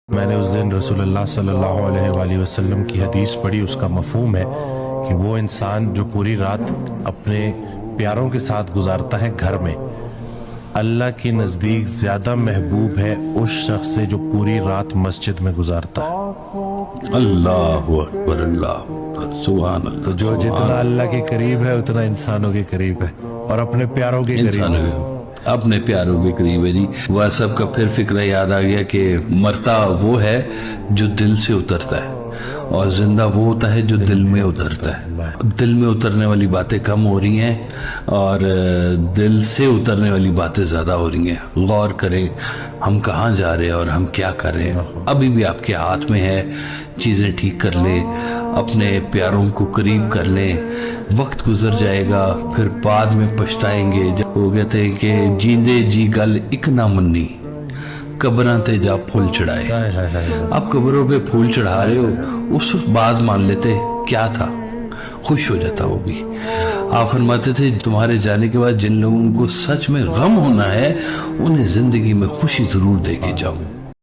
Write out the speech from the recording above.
میں نے اس دن رسول اللہ صلی اللہ علیہ وآلہ وسلم کی حدیث پڑھی، اس کا مفہوم ہے کہ وہ انسان جو پوری رات اپنے پیاروں کے ساتھ گزارتا ہے گھر میں، اللہ کے نزدیک زیادہ محبوب ہے اس شخص سے جو پوری رات مسجد میں گزارتا ہے۔ اللہ اکبر، اللہ اکبر، سبحان اللہ۔ تو جو جتنا اللہ کے قریب ہے اتنا انسانوں کے قریب ہے اور اپنے پیاروں کے قریب انسانوں ہے۔ کے اپنے پیاروں کے قریب ہے جی۔ وہ سب کا پھر فکرہ یاد آ گیا کہ مرتا وہ ہے جو دل سے اترتا ہے اور زندہ وہ ہوتا ہے جو دل میں اترتا ہے۔ دل میں اترنے والی باتیں کم ہو رہی ہیں اور دل سے اترنے والی باتیں زیادہ ہو رہی ہیں۔ غور کریں ہم کہاں جا رہے ہیں اور ہم کیا کر رہے ہیں۔ ابھی بھی آپ کے ہاتھ میں ہے، چیزیں ٹھیک کر لیں، اپنے پیاروں کو قریب کر لیں۔ وقت گزر جائے گا پھر بعد میں پچھتائیں گے۔ جب وہ کہتے ہیں کہ جیندے جی گل اک نہ منی، قبراں تے جا پھول چڑھائے۔ آپ قبروں پہ پھول چڑھا رہے ہو، اس وقت بعد مان لیتے کیا تھا، خوش ہو جاتا وہ بھی۔ آپ فرماتے تھے تمہارے جانے کے بعد جن لوگوں کو سچ میں غم ہونا ہے انہیں زندگی میں خوشی ضرور دے کے جاؤ۔